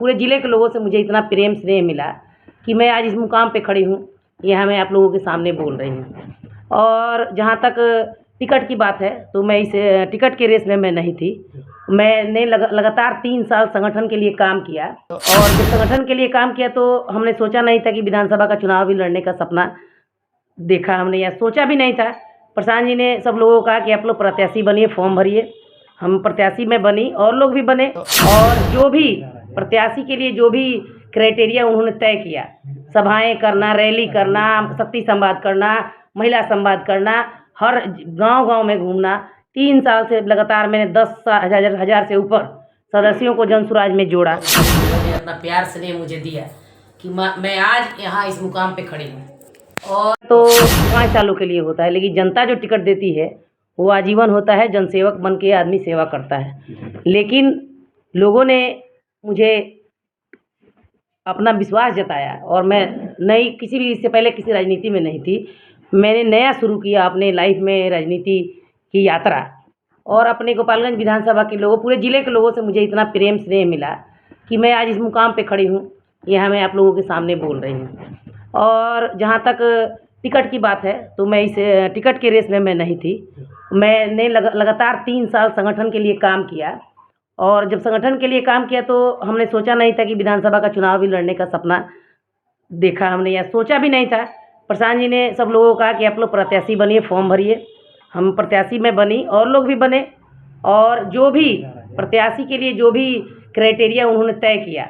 पूरे ज़िले के लोगों से मुझे इतना प्रेम स्नेह मिला कि मैं आज इस मुकाम पे खड़ी हूँ, यहाँ मैं आप लोगों के सामने बोल रही हूँ। और जहाँ तक टिकट की बात है, तो मैं इस टिकट के रेस में मैं नहीं थी। मैंने लगातार 3 साल संगठन के लिए काम किया और जब संगठन के लिए काम किया तो हमने सोचा नहीं था कि विधानसभा का चुनाव भी लड़ने का सपना देखा हमने या सोचा भी नहीं था। प्रशांत जी ने सब लोगों को कहा कि आप लोग प्रत्याशी बनिए, फॉर्म भरिए। हम प्रत्याशी में बनी और लोग भी बने और जो भी प्रत्याशी के लिए जो भी क्राइटेरिया उन्होंने तय किया, सभाएं करना, रैली करना, शक्ति संवाद करना, महिला संवाद करना, हर गांव-गांव में घूमना। 3 साल से लगातार मैंने 10 हज़ार से ऊपर सदस्यों को जनसुराज में जोड़ा। उन्होंने अपना प्यार स्नेह मुझे दिया कि मैं आज यहाँ इस मुकाम पे खड़ी हूँ। और तो 5 सालों के लिए होता है, लेकिन जनता जो टिकट देती है वो आजीवन होता है। जनसेवक बन के आदमी सेवा करता है। लेकिन लोगों ने मुझे अपना विश्वास जताया और मैं नई किसी भी इससे पहले किसी राजनीति में नहीं थी। मैंने नया शुरू किया अपने लाइफ में राजनीति की यात्रा और अपने गोपालगंज विधानसभा के लोगों, पूरे ज़िले के लोगों से मुझे इतना प्रेम स्नेह मिला कि मैं आज इस मुकाम पे खड़ी हूँ, यहाँ मैं आप लोगों के सामने बोल रही हूँ। और जहाँ तक टिकट की बात है, तो मैं इस टिकट के रेस में मैं नहीं थी। मैंने लगातार 3 साल संगठन के लिए काम किया और जब संगठन के लिए काम किया तो हमने सोचा नहीं था कि विधानसभा का चुनाव भी लड़ने का सपना देखा हमने या सोचा भी नहीं था। प्रशांत जी ने सब लोगों को कहा कि आप लोग प्रत्याशी बनिए, फॉर्म भरिए। हम प्रत्याशी में बनी और लोग भी बने और जो भी प्रत्याशी के लिए जो भी क्राइटेरिया उन्होंने तय किया,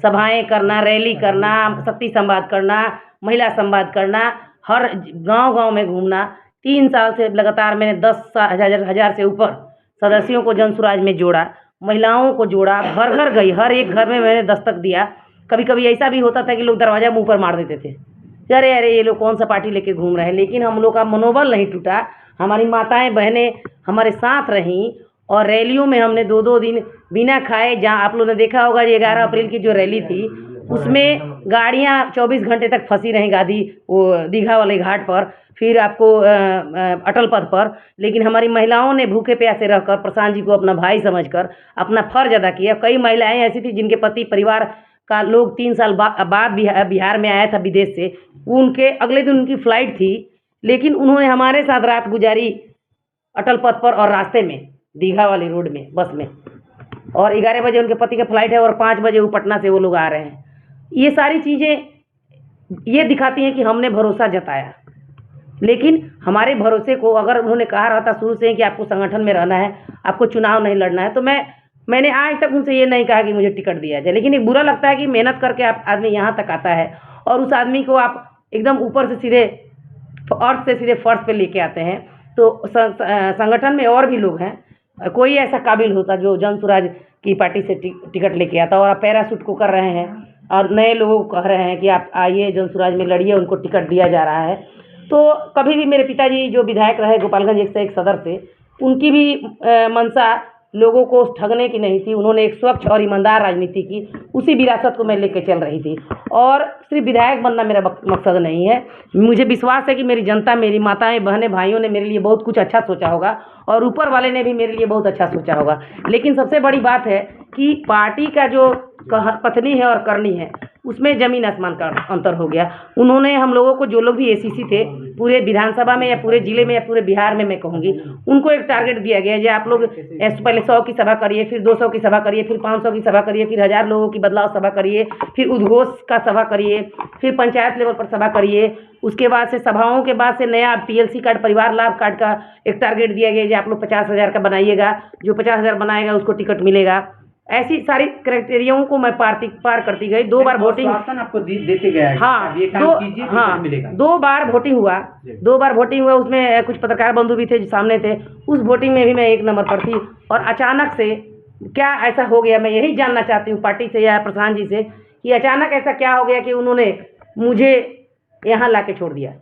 सभाएं करना, रैली करना, शक्ति संवाद करना, महिला संवाद करना, हर गांव-गांव में घूमना। 3 साल से लगातार मैंने 10 हज़ार से ऊपर सदस्यों को जनसुराज में जोड़ा, महिलाओं को जोड़ा, घर-घर गई, हर एक घर में मैंने दस्तक दिया। कभी-कभी ऐसा भी होता था कि लोग दरवाज़ा मुँह पर मार देते थे, अरे! अरे! ये लोग कौन सा पार्टी लेके घूम रहे हैं। लेकिन हम लोग का मनोबल नहीं टूटा। हमारी माताएँ, बहनें हमारे साथ रहीं और रैलियों में हमने 2-2 दिन बिना खाए, जहाँ आप लोगों ने देखा होगा ये 11 अप्रैल की जो रैली थी, उसमें गाड़ियाँ 24 घंटे तक फंसी रहीं गादी वो दीघा वाले घाट पर, फिर आपको अटल पथ पर। लेकिन हमारी महिलाओं ने भूखे प्यासे रहकर प्रशांत जी को अपना भाई समझकर अपना फ़र्ज़ अदा किया। कई महिलाएँ ऐसी थी जिनके पति परिवार का लोग 3 साल बाद बिहार में आया था विदेश से, उनके अगले दिन उनकी फ़्लाइट थी, लेकिन उन्होंने हमारे साथ रात गुजारी अटल पथ पर और रास्ते में, दीघा वाली रोड में, बस में। और 11 बजे उनके पति का फ़्लाइट है और 5 बजे वो पटना से वो लोग आ रहे हैं। ये सारी चीज़ें ये दिखाती हैं कि हमने भरोसा जताया। लेकिन हमारे भरोसे को अगर उन्होंने कहा रहता शुरू से ही कि आपको संगठन में रहना है, आपको चुनाव नहीं लड़ना है, तो मैंने आज तक उनसे ये नहीं कहा कि मुझे टिकट दिया जाए। लेकिन एक बुरा लगता है कि मेहनत करके आदमी यहाँ तक आता है और उस आदमी को आप एकदम ऊपर से सीधे अर्थ से सीधे फर्श पे लेके आते हैं। तो संगठन में और भी लोग हैं, कोई ऐसा काबिल होता जो जनसुराज की पार्टी से टिकट लेके आता, और आप पैराशूट को कर रहे हैं और नए लोगों को कह रहे हैं कि आप आइए जनसुराज में लड़िए, उनको टिकट दिया जा रहा है। तो कभी भी मेरे पिताजी जो विधायक रहे गोपालगंज 1 से 1 सदर से, उनकी भी मंशा लोगों को ठगने की नहीं थी। उन्होंने एक स्वच्छ और ईमानदार राजनीति की, उसी विरासत को मैं लेके चल रही थी। और सिर्फ विधायक बनना मेरा मकसद नहीं है। मुझे विश्वास है कि मेरी जनता, मेरी माताएं, बहनें, भाइयों ने मेरे लिए बहुत कुछ अच्छा सोचा होगा और ऊपर वाले ने भी मेरे लिए बहुत अच्छा सोचा होगा। लेकिन सबसे बड़ी बात है कि पार्टी का जो कथनी है और करनी है, उसमें ज़मीन आसमान का अंतर हो गया। उन्होंने हम लोगों को, जो लोग भी एसीसी थे पूरे विधानसभा में या पूरे ज़िले में या पूरे बिहार में मैं कहूँगी, उनको एक टारगेट दिया गया है कि आप लोग पहले 100 की सभा करिए, फिर 200 की सभा करिए, फिर 500 की सभा करिए, फिर 1000 लोगों की बदलाव सभा करिए, फिर उद्घोष का सभा करिए, फिर पंचायत लेवल पर सभा करिए। उसके बाद से सभाओं के बाद से नया पीएलसी कार्ड, परिवार लाभ कार्ड का एक टारगेट दिया गया है कि आप लोग 50,000 का बनाइएगा, जो 50,000 बनाएगा उसको टिकट मिलेगा। ऐसी सारी क्राइटेरियाओं को मैं पार करती गई। 2 बार वोटिंग आपको देते गया है। हाँ, ये काम कीजिए, हाँ, मिलेगा। 2 बार वोटिंग हुआ, 2 बार वोटिंग हुआ। उसमें कुछ पत्रकार बंधु भी थे जो सामने थे। उस वोटिंग में भी मैं 1 नंबर पर थी और अचानक से क्या ऐसा हो गया, मैं यही जानना चाहती हूँ पार्टी से या प्रधान जी से कि अचानक ऐसा क्या हो गया कि उन्होंने मुझे यहाँ ला के छोड़ दिया।